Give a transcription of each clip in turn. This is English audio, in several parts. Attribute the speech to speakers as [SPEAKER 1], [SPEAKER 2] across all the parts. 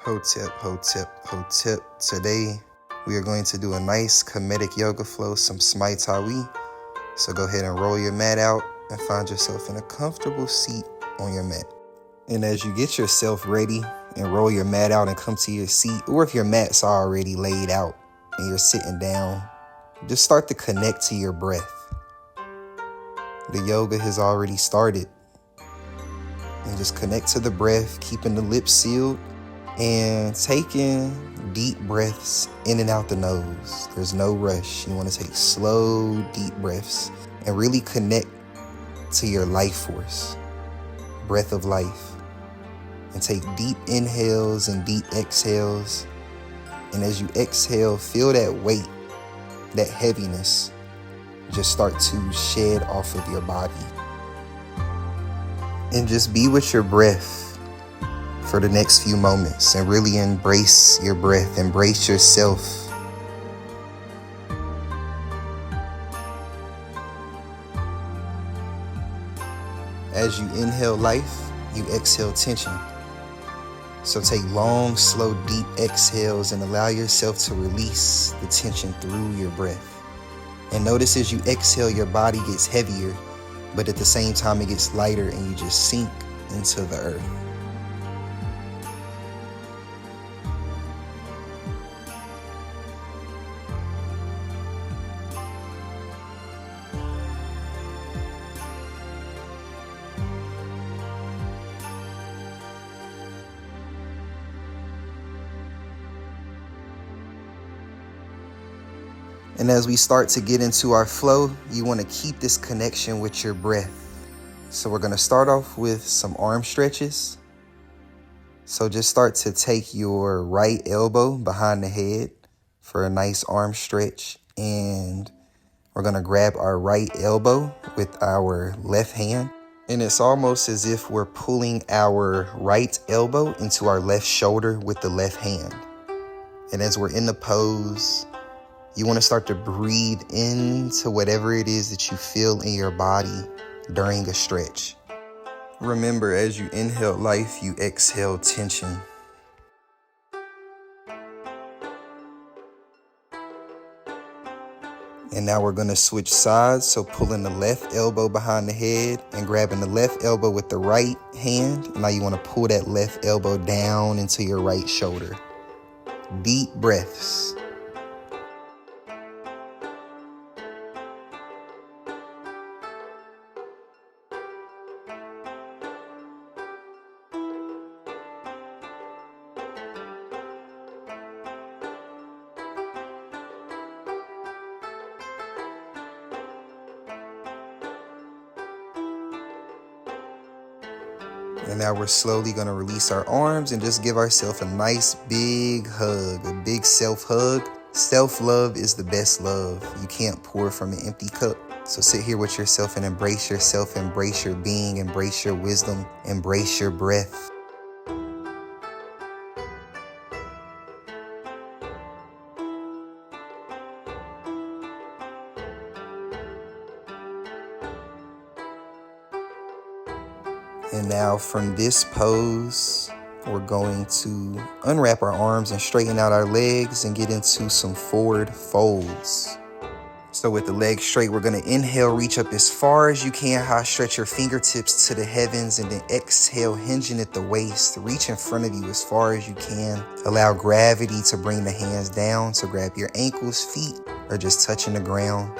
[SPEAKER 1] Hotep, hotep, hotep. Today, we are going to do a nice comedic yoga flow, some Smai Tawi. So go ahead and roll your mat out and find yourself in a comfortable seat on your mat. And as you get yourself ready and roll your mat out and come to your seat, or if your mat's already laid out and you're sitting down, just start to connect to your breath. The yoga has already started. And just connect to the breath, keeping the lips sealed and taking deep breaths in and out the nose. There's no rush. You want to take slow, deep breaths and really connect to your life force, breath of life. And take deep inhales and deep exhales. And as you exhale, feel that weight, that heaviness just start to shed off of your body. And just be with your breath for the next few moments and really embrace your breath, embrace yourself. As you inhale life, you exhale tension. So take long, slow, deep exhales and allow yourself to release the tension through your breath. And notice as you exhale, your body gets heavier, but at the same time it gets lighter and you just sink into the earth. And as we start to get into our flow, you want to keep this connection with your breath. So we're going to start off with some arm stretches. So just start to take your right elbow behind the head for a nice arm stretch. And we're going to grab our right elbow with our left hand. And it's almost as if we're pulling our right elbow into our left shoulder with the left hand. And as we're in the pose, you want to start to breathe into whatever it is that you feel in your body during a stretch. Remember, as you inhale life, you exhale tension. And now we're going to switch sides. So pulling the left elbow behind the head and grabbing the left elbow with the right hand. Now you want to pull that left elbow down into your right shoulder. Deep breaths. And now we're slowly going to release our arms and just give ourselves a nice big hug, a big self-hug. Self-love is the best love. You can't pour from an empty cup. So sit here with yourself and embrace yourself, embrace your being, embrace your wisdom, embrace your breath. And now from this pose, we're going to unwrap our arms and straighten out our legs and get into some forward folds. So with the legs straight, we're going to inhale, reach up as far as you can, high stretch your fingertips to the heavens, and then exhale, hinging at the waist. Reach in front of you as far as you can. Allow gravity to bring the hands down, so grab your ankles, feet, or just touching the ground.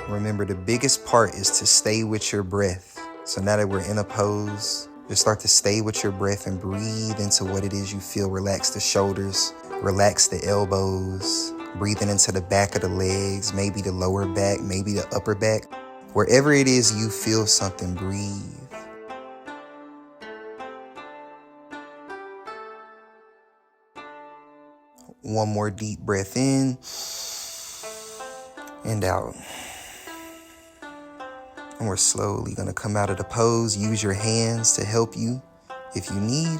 [SPEAKER 1] Remember, the biggest part is to stay with your breath. So now that we're in a pose, just start to stay with your breath and breathe into what it is you feel. Relax the shoulders, relax the elbows, breathing into the back of the legs, maybe the lower back, maybe the upper back. Wherever it is you feel something, breathe. One more deep breath in and out. And we're slowly going to come out of the pose. Use your hands to help you if you need.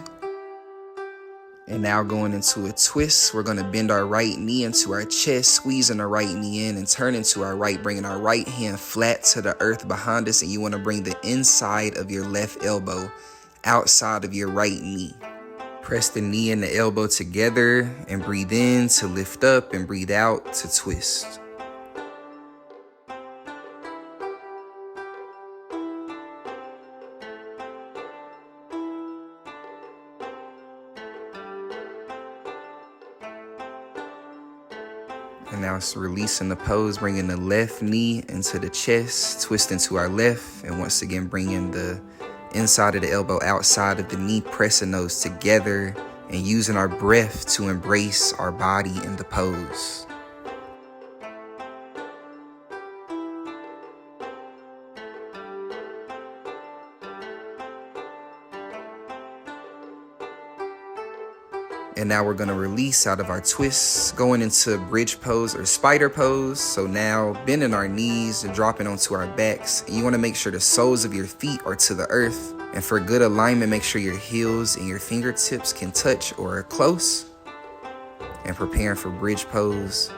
[SPEAKER 1] And now going into a twist, we're going to bend our right knee into our chest, squeezing our right knee in and turn into our right, bringing our right hand flat to the earth behind us. And you want to bring the inside of your left elbow outside of your right knee. Press the knee and the elbow together and breathe in to lift up and breathe out to twist. And now it's releasing the pose, bringing the left knee into the chest, twisting to our left, and once again bringing the inside of the elbow outside of the knee, pressing those together and using our breath to embrace our body in the pose. And now we're gonna release out of our twists, going into bridge pose or spider pose. So now bending our knees and dropping onto our backs. And you wanna make sure the soles of your feet are to the earth. And for good alignment, make sure your heels and your fingertips can touch or are close. And preparing for bridge pose.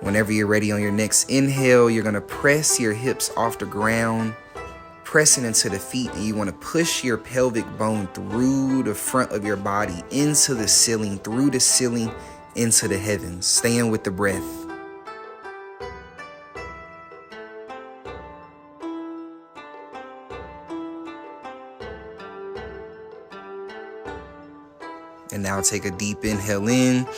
[SPEAKER 1] Whenever you're ready on your next inhale, you're gonna press your hips off the ground, pressing into the feet, and you want to push your pelvic bone through the front of your body into the ceiling, through the ceiling into the heavens, staying with the breath. And now take a deep inhale in,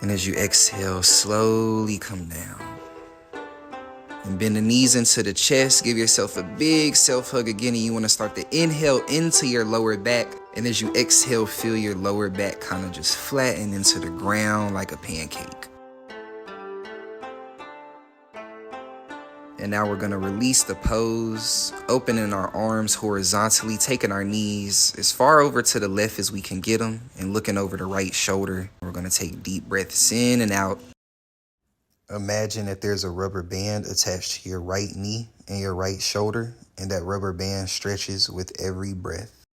[SPEAKER 1] and as you exhale, slowly come down. And bend the knees into the chest. Give yourself a big self-hug again. And you want to start to inhale into your lower back. And as you exhale, feel your lower back kind of just flatten into the ground like a pancake. And now we're going to release the pose, opening our arms horizontally, taking our knees as far over to the left as we can get them, and looking over the right shoulder. We're going to take deep breaths in and out. Imagine that there's a rubber band attached to your right knee and your right shoulder, and that rubber band stretches with every breath.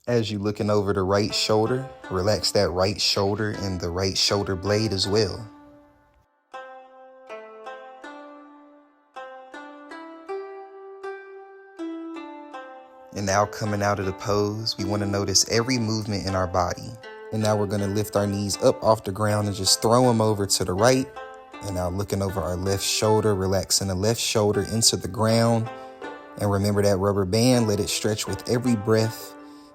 [SPEAKER 1] As you're looking over the right shoulder, relax that right shoulder and the right shoulder blade as well. And now coming out of the pose, we want to notice every movement in our body. And now we're going to lift our knees up off the ground and just throw them over to the right. And now looking over our left shoulder, relaxing the left shoulder into the ground. And remember that rubber band, let it stretch with every breath.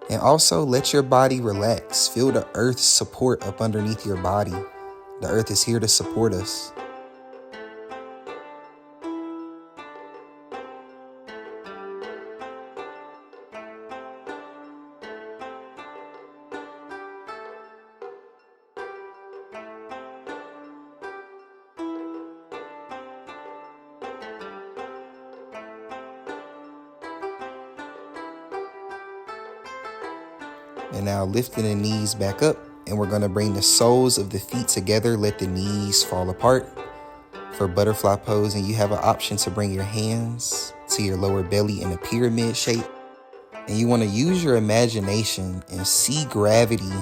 [SPEAKER 1] And also let your body relax. Feel the earth's support up underneath your body. The earth is here to support us. And now lifting the knees back up, and we're going to bring the soles of the feet together. Let the knees fall apart for butterfly pose. And you have an option to bring your hands to your lower belly in a pyramid shape. And you want to use your imagination and see gravity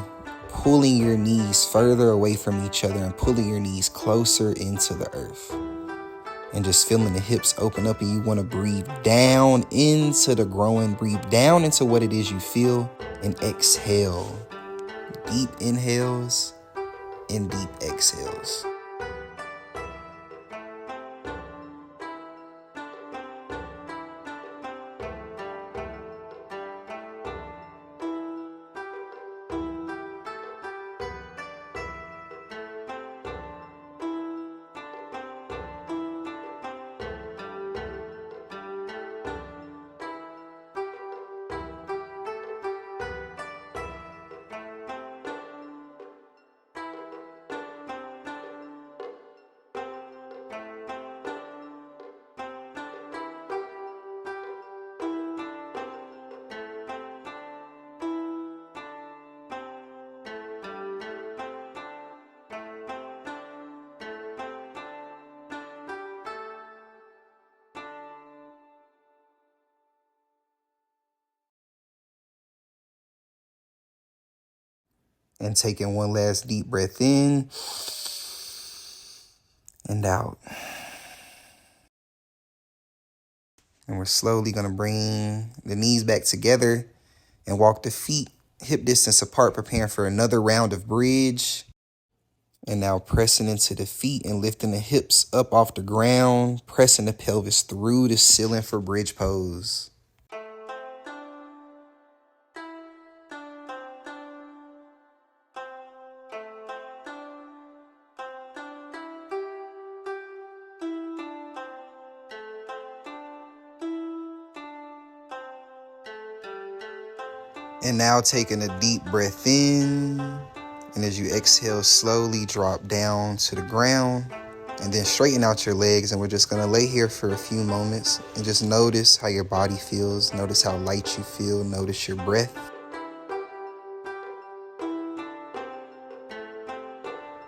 [SPEAKER 1] pulling your knees further away from each other and pulling your knees closer into the earth. And just feeling the hips open up, and you want to breathe down into the groin. Breathe down into what it is you feel. And exhale. Deep inhales and deep exhales. And taking one last deep breath in and out. And we're slowly going to bring the knees back together. And walk the feet hip distance apart, preparing for another round of bridge. And now pressing into the feet and lifting the hips up off the ground, pressing the pelvis through the ceiling for bridge pose. And now taking a deep breath in, and as you exhale, slowly drop down to the ground, and then straighten out your legs. And we're just gonna lay here for a few moments and just notice how your body feels. Notice how light you feel. Notice your breath.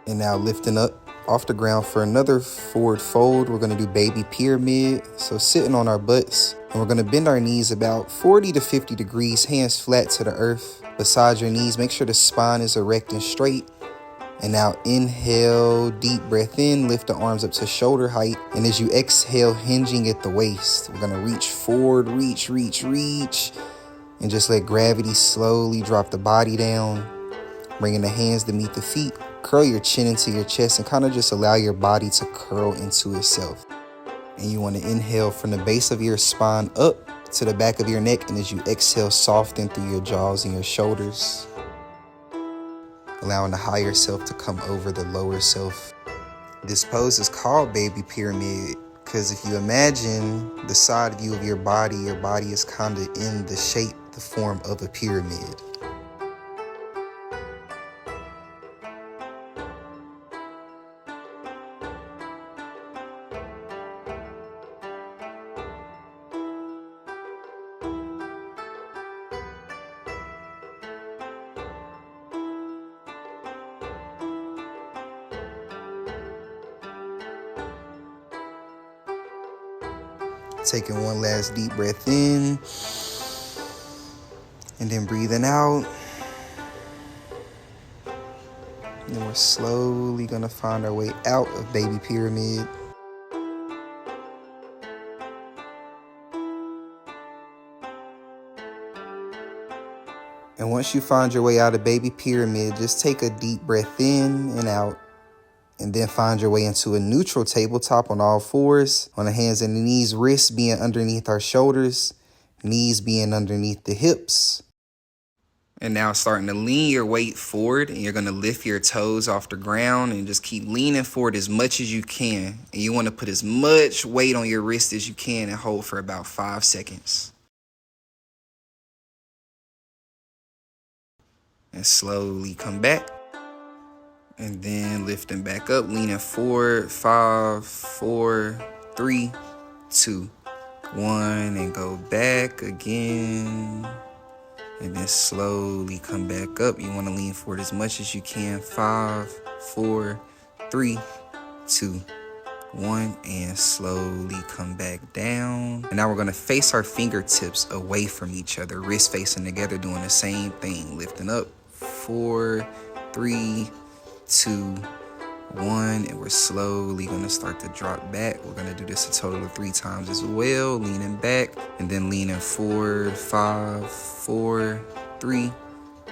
[SPEAKER 1] And now lifting up off the ground for another forward fold. We're gonna do baby pyramid. So sitting on our butts, and we're gonna bend our knees about 40 to 50 degrees, hands flat to the earth. Beside your knees, make sure the spine is erect and straight. And now inhale, deep breath in, lift the arms up to shoulder height. And as you exhale, hinging at the waist, we're gonna reach forward, reach, and just let gravity slowly drop the body down. Bringing the hands to meet the feet, curl your chin into your chest and kind of just allow your body to curl into itself. And you want to inhale from the base of your spine up to the back of your neck. And as you exhale, soften through your jaws and your shoulders, allowing the higher self to come over the lower self. This pose is called baby pyramid because if you imagine the side view of your body is kind of in the shape, the form of a pyramid. Taking one last deep breath in, and then breathing out. And then we're slowly gonna find our way out of baby pyramid. And once you find your way out of baby pyramid, just take a deep breath in and out. And then find your way into a neutral tabletop on all fours, on the hands and the knees, wrists being underneath our shoulders, knees being underneath the hips. And now starting to lean your weight forward, and you're going to lift your toes off the ground and just keep leaning forward as much as you can. And you want to put as much weight on your wrist as you can and hold for about 5 seconds. And slowly come back. And then lifting back up, leaning forward, 5, 4, 3, 2, 1, and go back again. And then slowly come back up. You want to lean forward as much as you can. 5, 4, 3, 2, 1, and slowly come back down. And now we're going to face our fingertips away from each other, wrists facing together, doing the same thing. Lifting up, 4, 3, 2, 1, and we're slowly going to start to drop back. We're going to do this a total of 3 times as well. Leaning back and then leaning forward. 5, 4, 3,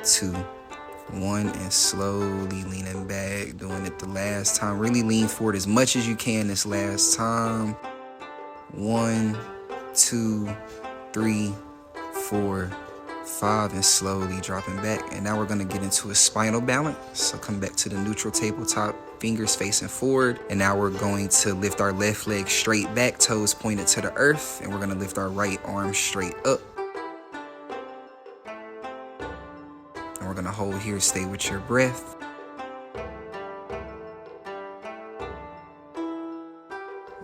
[SPEAKER 1] 2, 1, and slowly leaning back. Doing it the last time. Really lean forward as much as you can this last time. 1, 2, 3, 4, 5, and slowly dropping back. And now we're going to get into a spinal balance. So come back to the neutral tabletop, fingers facing forward. And now we're going to lift our left leg straight back, toes pointed to the earth. And we're going to lift our right arm straight up. And we're going to hold here, stay with your breath.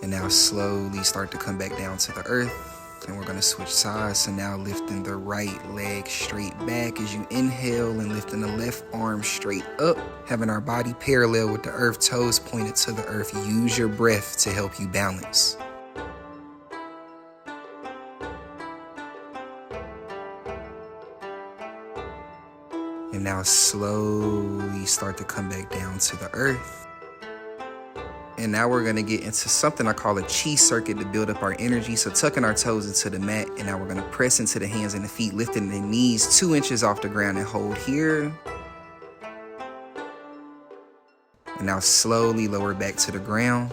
[SPEAKER 1] And now slowly start to come back down to the earth. And we're going to switch sides. So now lifting the right leg straight back as you inhale and lifting the left arm straight up. Having our body parallel with the earth, toes pointed to the earth. Use your breath to help you balance. And now slowly start to come back down to the earth. And now we're gonna get into something I call a chi circuit to build up our energy. So tucking our toes into the mat, and now we're gonna press into the hands and the feet, lifting the knees 2 inches off the ground and hold here. And now slowly lower back to the ground.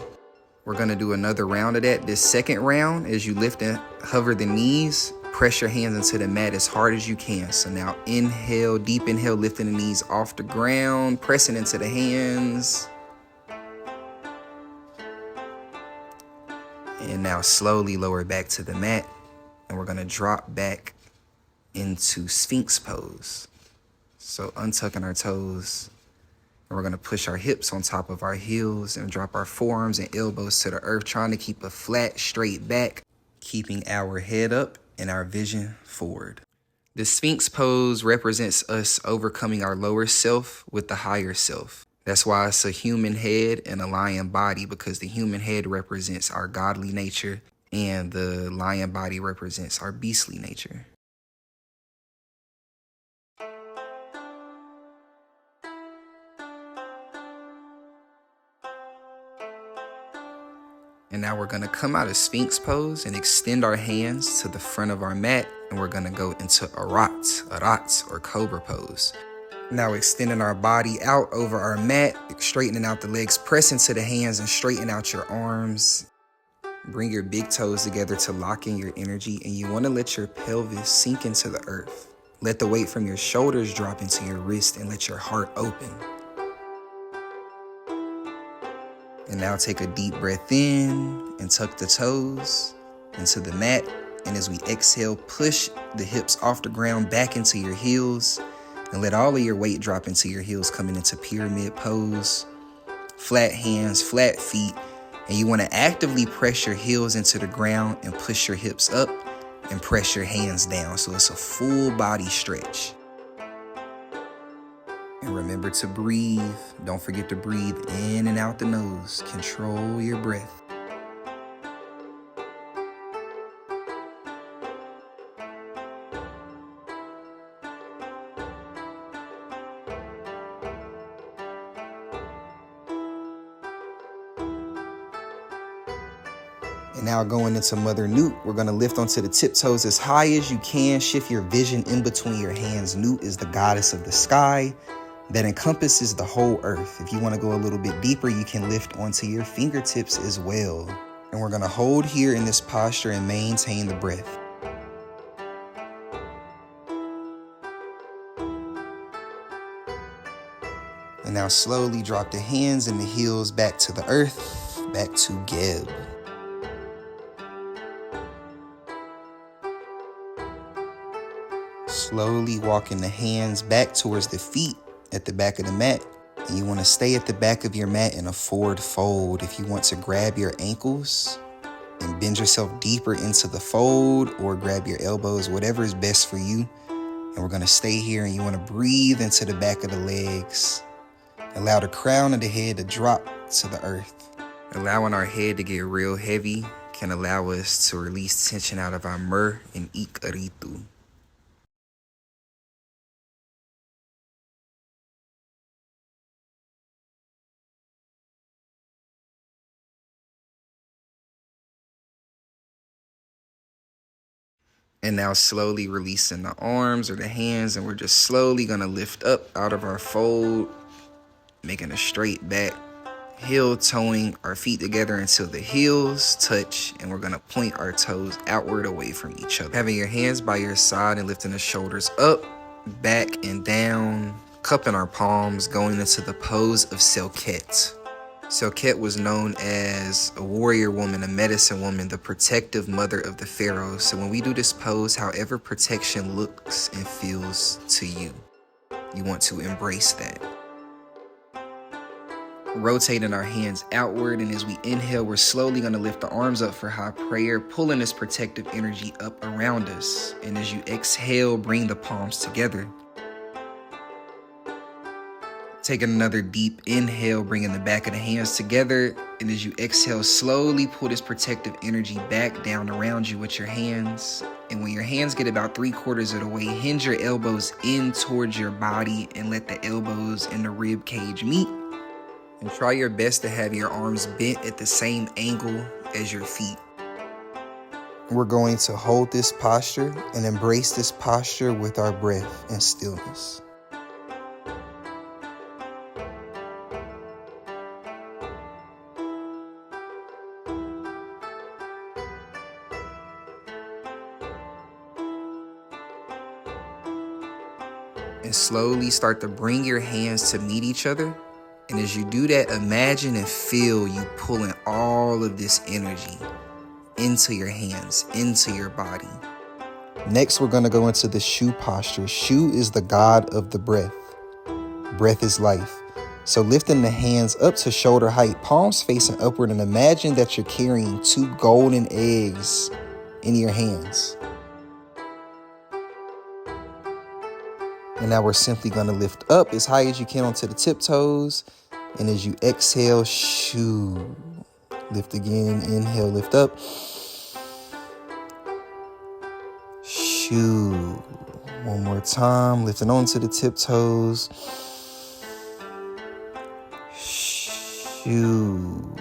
[SPEAKER 1] We're gonna do another round of that. This second round, as you lift and hover the knees, press your hands into the mat as hard as you can. So now inhale, deep inhale, lifting the knees off the ground, pressing into the hands. And now slowly lower back to the mat. And we're gonna drop back into Sphinx pose. So untucking our toes. And we're gonna push our hips on top of our heels and drop our forearms and elbows to the earth, trying to keep a flat, straight back, keeping our head up and our vision forward. The Sphinx pose represents us overcoming our lower self with the higher self. That's why it's a human head and a lion body, because the human head represents our godly nature and the lion body represents our beastly nature. And now we're gonna come out of Sphinx pose and extend our hands to the front of our mat, and we're gonna go into Arat or Cobra pose. Now extending our body out over our mat, straightening out the legs, press into the hands and straighten out your arms. Bring your big toes together to lock in your energy, and you wanna let your pelvis sink into the earth. Let the weight from your shoulders drop into your wrist and let your heart open. And now take a deep breath in and tuck the toes into the mat. And as we exhale, push the hips off the ground back into your heels and let all of your weight drop into your heels, coming into pyramid pose. Flat hands, flat feet. And you want to actively press your heels into the ground and push your hips up and press your hands down. So it's a full body stretch. And remember to breathe. Don't forget to breathe in and out the nose. Control your breath. And now going into Mother Newt, we're gonna lift onto the tiptoes as high as you can. Shift your vision in between your hands. Newt is the goddess of the sky that encompasses the whole earth. If you wanna go a little bit deeper, you can lift onto your fingertips as well. And we're gonna hold here in this posture and maintain the breath. And now slowly drop the hands and the heels back to the earth, back to Geb. Slowly walking the hands back towards the feet at the back of the mat. And you want to stay at the back of your mat in a forward fold. If you want to grab your ankles and bend yourself deeper into the fold, or grab your elbows, whatever is best for you. And we're going to stay here, and you want to breathe into the back of the legs. Allow the crown of the head to drop to the earth. Allowing our head to get real heavy can allow us to release tension out of our mur and ikaritu. And now slowly releasing the arms or the hands, and we're just slowly gonna lift up out of our fold, making a straight back, heel toeing our feet together until the heels touch, and we're gonna point our toes outward away from each other. Having your hands by your side and lifting the shoulders up, back, and down, cupping our palms, going into the pose of Selket. Selket was known as a warrior woman, a medicine woman, the protective mother of the pharaoh. So when we do this pose, however protection looks and feels to you, you want to embrace that. Rotating our hands outward, and as we inhale, we're slowly going to lift the arms up for high prayer, pulling this protective energy up around us. And as you exhale, bring the palms together. Taking another deep inhale, bringing the back of the hands together. And as you exhale, slowly pull this protective energy back down around you with your hands. And when your hands get about 3/4 of the way, hinge your elbows in towards your body and let the elbows and the rib cage meet. And try your best to have your arms bent at the same angle as your feet. We're going to hold this posture and embrace this posture with our breath and stillness. And slowly start to bring your hands to meet each other. And as you do that, imagine and feel you pulling all of this energy into your hands, into your body. Next, we're going to go into the Shu posture. Shu is the god of the breath. Breath is life. So lifting the hands up to shoulder height, palms facing upward, and imagine that you're carrying 2 golden eggs in your hands. And now we're simply going to lift up as high as you can onto the tiptoes. And as you exhale, shoo. Lift again, inhale, lift up. Shoo. One more time, lifting onto the tiptoes. Shoo.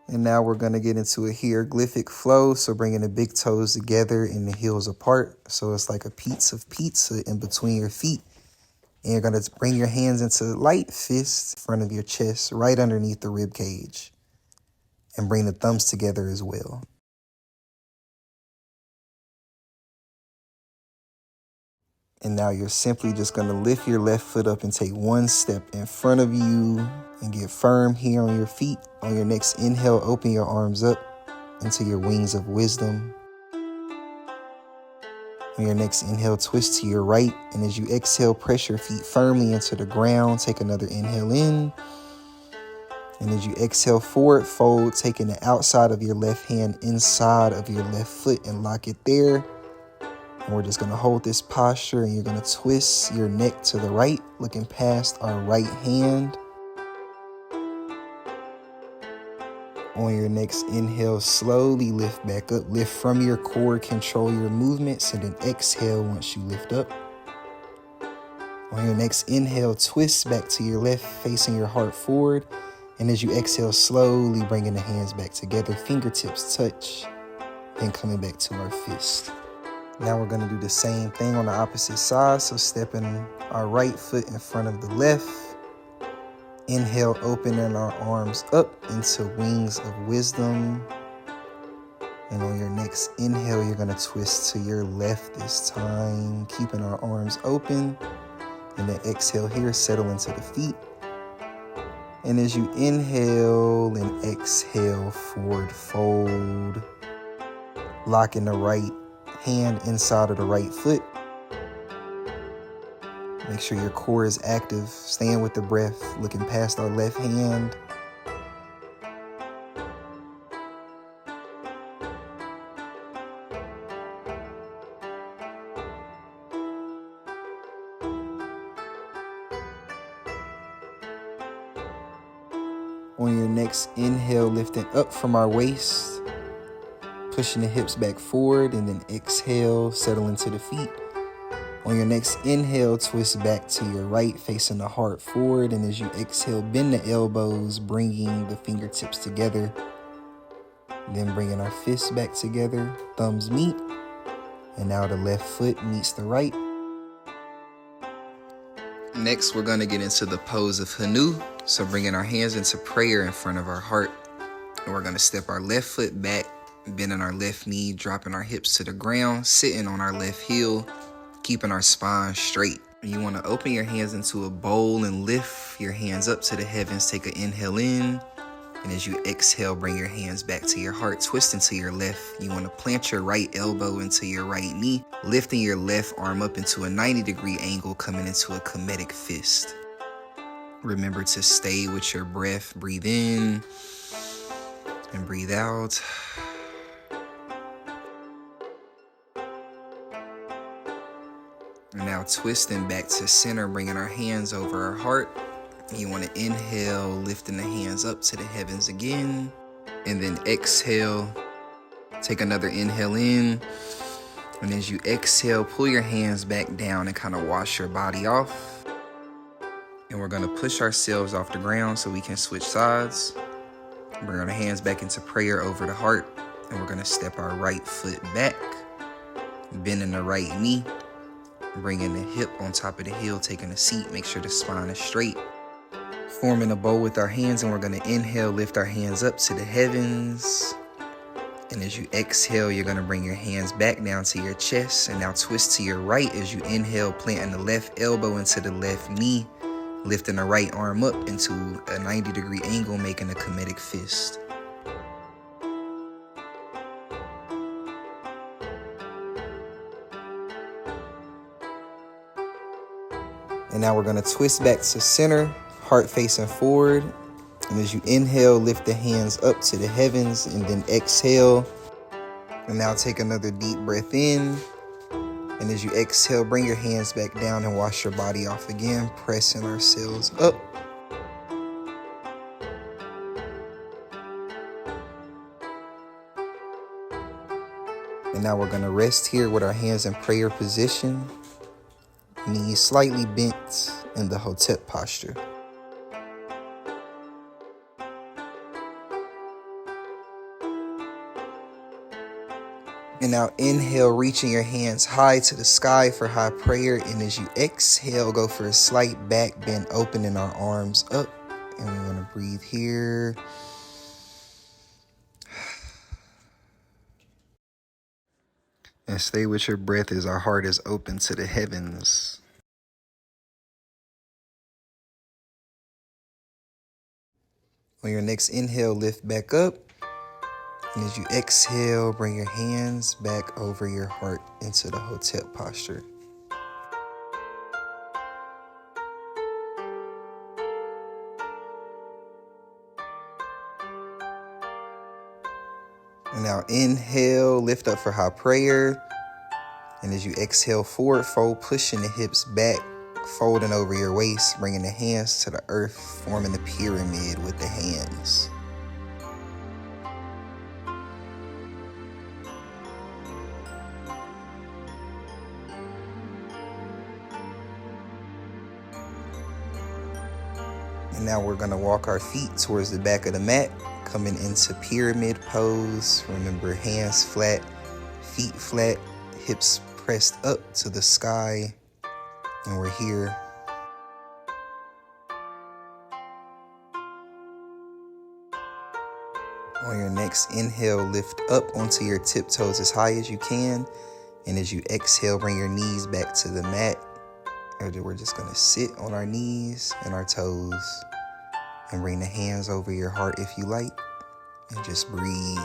[SPEAKER 1] And now we're going to get into a hieroglyphic flow. So bringing the big toes together and the heels apart. So it's like a piece of pizza in between your feet. And you're going to bring your hands into light fists in front of your chest, right underneath the rib cage. And bring the thumbs together as well. And now you're simply just going to lift your left foot up and take 1 step in front of you and get firm here on your feet. On your next inhale, open your arms up into your wings of wisdom. On your next inhale, twist to your right. And as you exhale, press your feet firmly into the ground. Take another inhale in. And as you exhale, forward fold, taking the outside of your left hand inside of your left foot and lock it there. And we're just going to hold this posture, and you're going to twist your neck to the right, looking past our right hand. On your next inhale, slowly lift back up. Lift from your core, control your movements, and then exhale once you lift up. On your next inhale, twist back to your left, facing your heart forward. And as you exhale, slowly bringing the hands back together, fingertips touch, then coming back to our fist. Now we're going to do the same thing on the opposite side. So stepping our right foot in front of the left. Inhale, opening our arms up into wings of wisdom. And on your next inhale, you're going to twist to your left this time, keeping our arms open. And then exhale here, settle into the feet. And as you inhale and exhale, forward fold. Locking the right hand inside of the right foot. Make sure your core is active. Staying with the breath, looking past our left hand. On your next inhale, lifting up from our waist, pushing the hips back forward, and then exhale, settle into the feet. On your next inhale, twist back to your right, facing the heart forward. And as you exhale, bend the elbows, bringing the fingertips together. Then bringing our fists back together, thumbs meet. And now the left foot meets the right. Next, we're going to get into the pose of Hanu. So bringing our hands into prayer in front of our heart. And we're going to step our left foot back, bending our left knee, dropping our hips to the ground, sitting on our left heel, keeping our spine straight. You want to open your hands into a bowl and lift your hands up to the heavens. Take an inhale in. And as you exhale, bring your hands back to your heart, twist into your left. You want to plant your right elbow into your right knee, lifting your left arm up into a 90-degree angle, coming into a comedic fist. Remember to stay with your breath. Breathe in and breathe out. And now twisting back to center, bringing our hands over our heart. You want to inhale, lifting the hands up to the heavens again. And then exhale. Take another inhale in. And as you exhale, pull your hands back down and kind of wash your body off. And we're gonna push ourselves off the ground so we can switch sides. Bring our hands back into prayer over the heart. And we're gonna step our right foot back, bending the right knee, bringing the hip on top of the heel, taking a seat, make sure the spine is straight. Forming a bow with our hands, and we're gonna inhale, lift our hands up to the heavens. And as you exhale, you're gonna bring your hands back down to your chest, and now twist to your right as you inhale, planting the left elbow into the left knee, lifting the right arm up into a 90-degree angle, making a comedic fist. And now we're gonna twist back to center, heart facing forward. And as you inhale, lift the hands up to the heavens, and then exhale. And now take another deep breath in. And as you exhale, bring your hands back down and wash your body off again, pressing ourselves up. And now we're gonna rest here with our hands in prayer position, knees slightly bent in the Hotep posture. And now inhale, reaching your hands high to the sky for high prayer. And as you exhale, go for a slight back bend, opening our arms up. And we want to breathe here. And stay with your breath as our heart is open to the heavens. On your next inhale, lift back up. And as you exhale, bring your hands back over your heart into the Hotep posture. And now inhale, lift up for high prayer. And as you exhale, forward fold, pushing the hips back, folding over your waist, bringing the hands to the earth, forming the pyramid with the hands. And now we're gonna walk our feet towards the back of the mat, coming into pyramid pose. Remember, hands flat, feet flat, hips pressed up to the sky. And we're here. On your next inhale, lift up onto your tiptoes as high as you can. And as you exhale, bring your knees back to the mat. We're just gonna sit on our knees and our toes, and bring the hands over your heart if you like, and just breathe.